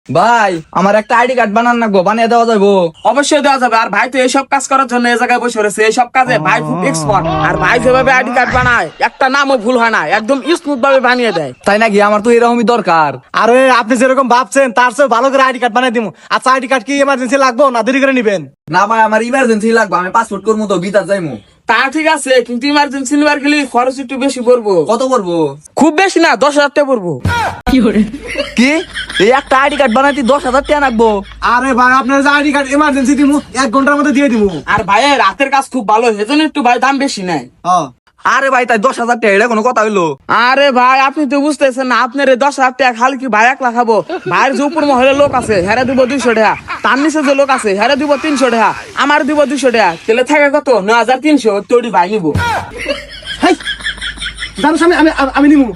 ভাই আমার একটা আইডি কার্ড বানান রাখবো, বানিয়ে দেওয়া যাবো? অবশ্যই দেওয়া যাবে। আর ভাই তো এইসব কাজ করার জন্য এই জায়গায় বসে রয়েছে। এইসব কাজে ভাই খুব এক্সপার্ট। আর ভাই যেভাবে আইডি কার্ড বানায় একটা নামও ভুল হয় না, একদম স্মুথ ভাবে বানিয়ে দেয়। তাই নাকি? আমার তো এরকমই দরকার। আরে আপনি যেরকম ভাবছেন তার চেয়ে ভালো করে আইডি কার্ড বানিয়ে দিব। আচ্ছা আইডি কার্ড কি এমার্জেন্সি লাগবে না দেরি করে নিবেন? না ভাই, আমার ইমার্জেন্সি লাগবে, আমি পাসপোর্ট করবো তো বিদেশ যাইমু। তা ঠিক আছে, কিন্তু ইমার্জেন্সি নেবার গেলে খরচ একটু বেশি পড়বো। কত করবো? খুব বেশি না, 10,000 টাকা পড়বো। কি এই একটা আইডি কার্ড বানাইতে 10,000 টাকা লাগবো? আরে ভাই আপনার যে আইডি কার্ড এমার্জেন্সি দিব 1 ঘন্টার মধ্যে দিয়ে দিব। আর ভাইয়ের রাতের কাজ খুব ভালো, সেজন্য একটু ভাই দাম বেশি নেয়। আরে ভাই তাই 10,000 টাকা, এটা কোনো কথা হইলো? আরে ভাই আপনি তো বুঝতেছেন না, আপনার 10,000 টাকা খালি কি ভাই একলা খাবো? ভাইয়ের যে উপর মহলের লোক আছে হেরে দিব 200 টাকা, তার নিচে যে লোক আছে হেরে দিব 300 টাকা, আমার দিব 200 টাকা। তাহলে থাকে কত? 9,300। তোরই ভাই নিবো। জানো আমি নিমু।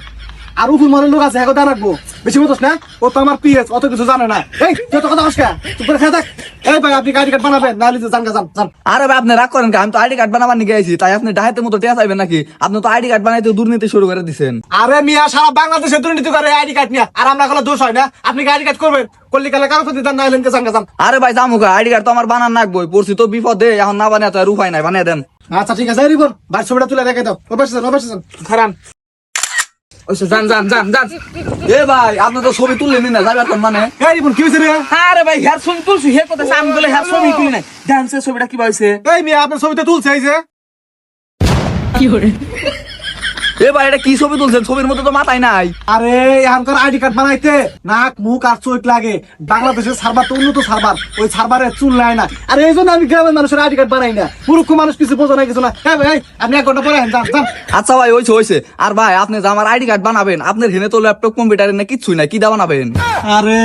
আর উপর মহলের লোক আছে হ্যাঁ কথা রাখবো। বেশি বলতোস না, ও তো আমার পিএস, অত কিছু জানে না। এই তুই তো কথা বসকা, চুপ করে খেয়ে থাক। এই ভাই আপনি আইডি কার্ড বানাবেন না লিখে জান জান। আরে ভাই আপনি রাগ করেন কে? আমি তো আইডি কার্ড বানাবার নিয়ে গেছি, তাই আপনি ডাহাতের মতো টেয়া চাইবেন নাকি? আপনি তো আইডি কার্ড বানাইতে দুর্নীতি শুরু করে দিচ্ছেন। আরে মিয়া সারা বাংলাদেশে দুর্নীতি করে আইডি কার্ড নিয়ে, আর আমরা কোনো দোষ হয় না? আপনি আইডি কার্ড করবেন, করলে কালে কারো ক্ষতি না হলেন কে জান। আরে ভাই জামুকা, আইডি কার্ড তো আমার বানান রাখবো, পড়ছি তো বিপদে, এখন না বানিয়ে তো আর উপায় নাই, বানিয়ে দেন। আচ্ছা ঠিক আছে, রিপন ভাই ছবিটা তুলে রেখে দাও। অবশ্যই খারান ওইসব জান জান জান জান। এ ভাই আপনি তো ছবি তুললেন না, যাবে এখন মানে? এই রিপন কি হয়েছে রে? আরে ভাই হেয়ার ছবি তুলছি, হে কথা আমি বলে হেয়ার ছবি তুলি নাই। ডান্সের ছবিটা কি হয়েছে? এই মিয়া আপনার ছবিটা তুলছে এই যে। এ ভাই এটা কি ছবি তুলছেন? ছবির মধ্যে তো মাথায় নাই। আরে এখানকার আইডি কার্ড বানাইতে নাক মুখ আর চোখ লাগে। বাংলাদেশের সার্ভার তো উন্নত সার্ভার, ওই সার্ভারে চুল নাই না। আর এই জন্য আমি গ্রামের মানুষের আইডি কার্ড বানাই না। মূর্খ মানুষ কিছু বোঝো না কিছু না। এই ভাই আপনি 1 ঘন্টা পরে যান। আচ্ছা ভাই হয়েছে। আর ভাই আপনি যে আমার আইডি কার্ড বানাবেন, আপনার হেনে তো ল্যাপটপ কম্পিউটারের না কিচ্ছুই নাই, কি দা বানাবেন? আরে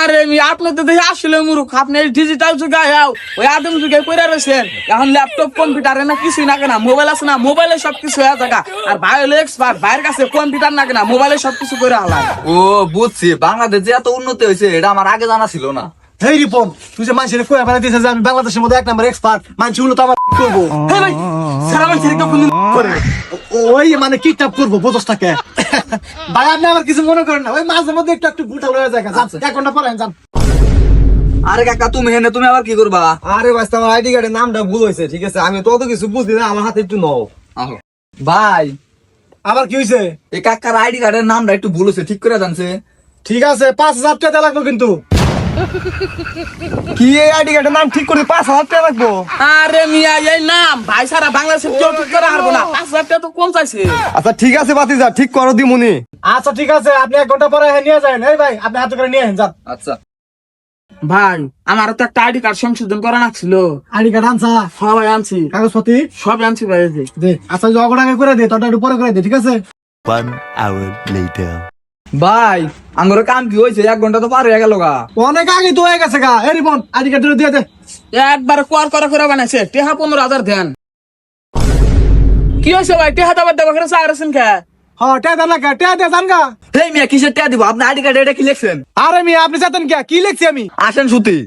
আরে আপনি তো দেখে আসলে মূর্খ। আপনি ডিজিটাল যুগে আও, ওই আদম যুগে কইরা রয়েছেন। এখন ল্যাপটপ কম্পিউটারে না কিছুই না, কেনা মোবাইল আছে না, মোবাইলে সবকিছু হয়ে থাকা। আর ভাই হলো এক্সপার্ট, ভাইয়ের কাছে কম্পিউটার না কেনা মোবাইলে সবকিছু করে হালায়। ও বুঝছি, বাংলাদেশ যে এত উন্নতি হয়েছে এটা আমার আগে জানা ছিল না। হেই রিপন তুই যে মানুষের কয়ে বানাইতেছিস যে আমি বাংলাদেশের মধ্যে 1 নম্বর এক্সপার্ট, মানুষ উন্নত আমার করবো। হে ভাই সারা মানুষের কেউ কোনদিন করে ওই মানে কিডন্যাপ করবো বোঝসটাকে। ভাই আপনি আমার কিছু মনে করেন না, ওই মাঝে মধ্যে একটু ভুটাল হয়ে যায়। 1 ঘন্টা পরে যান। আরে কাকা তুমি হেনে, তুমি আবার কি করবা? আরে বাস আমার আইডি কার্ডের নামটা ভুল হয়েছে, ঠিক আছে? আমি তো অত কিছু বুঝি না, আমার হাতে একটু নাও। আহো ভাই, আবার কি হয়েছে? এই কাকার আইডি কার্ডের নামটা একটু ভুল হয়েছে, ঠিক করে জানছে? ঠিক আছে 5,000 টাকা লাগবে কিন্তু। কি এই আইডি কার্ডের নাম ঠিক করে 5,000 টাকা লাগবো? আরে মিয়া এই নাম ভাই সারা বাংলাদেশের কেউ ঠিক করে হারবো না। 5,000 টাকা তো কম চাইছে। আচ্ছা ঠিক আছে বাতিজা, ঠিক করো দিমুনি। আচ্ছা ঠিক আছে, আপনি 1 ঘন্টা পরে নিয়ে যান। এই ভাই আপনি হাতে করে নিয়ে যান। আচ্ছা ভাই আমার তো একটা আইডি কার্ড সংশোধন করা লাগছিল। আইডি কার্ড আনছা? সবাই আনছি, কাগজপত্র সবই আনছি ভাই। এই যে। দে। আচ্ছা জগড়াকে করে দে, তোরটা একটু পরে করে দে, ঠিক আছে? 1 hour later. ভাই আঙ্গুর কাম কি হয়েছে? 1 ঘন্টা তো পার হয়ে গেল গা। অনেক আগে তো হয়ে গেছে গা। এই রিপন আইডি কার্ড দিয়ে দে। একবার কোয়ার করে বানাইছে। টেহা 15,000 দেন। কি হয়েছে ভাই? টেহা দাবার দেবা করে চাইছেন কে? হ্যাঁ টাকা দেন না, টাকা দিয়ে যান গা। এই মিয়া কিসের টাকা দিব? আপনি আইডি কার্ডে এটা কি লিখছেন? আরে মিয়া আপনি জানেন কি লিখছি আমি? আসেন সুতি।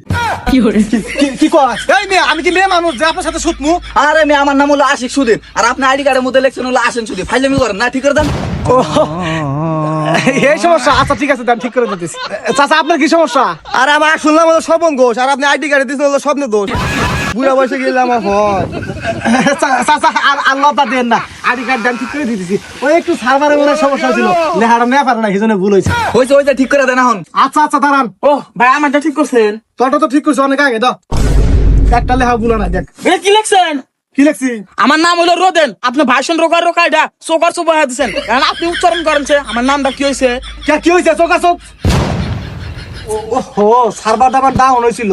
কি কয়? এই মিয়া আমি কি মেয়ে মানুষ যে আপনার সাথে শুতমু? আরে মিয়া আমার নাম হলো আশিক সুদীপ, আর আপনি আইডি কার্ডের মধ্যে লিখছেন হলো আসেন সুদীপ। ফাইজলামি করেন না, ঠিক করে দেন। এই সমস্যা? আচ্ছা ঠিক আছে দেন, ঠিক করে দিতেছি। চাচা আপনার কি সমস্যা? আর আমার শুনলাম হলো স্বপন ঘোষ, আর আপনি আইডি কার্ডে দিচ্ছেন হলো স্বপ্ন দোষ। বুড়া বয়সে গেলে আমার হয়। চাচা আর আল্লাহ তা দেন না, আইডি কার্ড দেন, ঠিক করে দিতেছি। ওই একটু সার্ভারে মনে হয় সমস্যা ছিল, লেহাটা নেওয়া পারে না, সেজন্য ভুল হয়েছে। হয়েছে ঠিক করে দেন এখন। আচ্ছা দাঁড়ান। ও ভাই আমারটা ঠিক করছেন? তোরটা তো ঠিক করছে অনেক আগে, দাও একটা লেহা ভুলো না। দেখ এ কি লিখছেন? কি লিখছি? আমার নাম হলো রোদেন। আপনি ভাষণ রোকাইডা চোকার চোপা দিচ্ছেন, কারণ আপনি উচ্চারণ করেন। আমার নামটা কি হয়েছে? কি হয়েছে? চোখা চোখ। ও সার্ভার দাবার ডাউন হয়েছিল।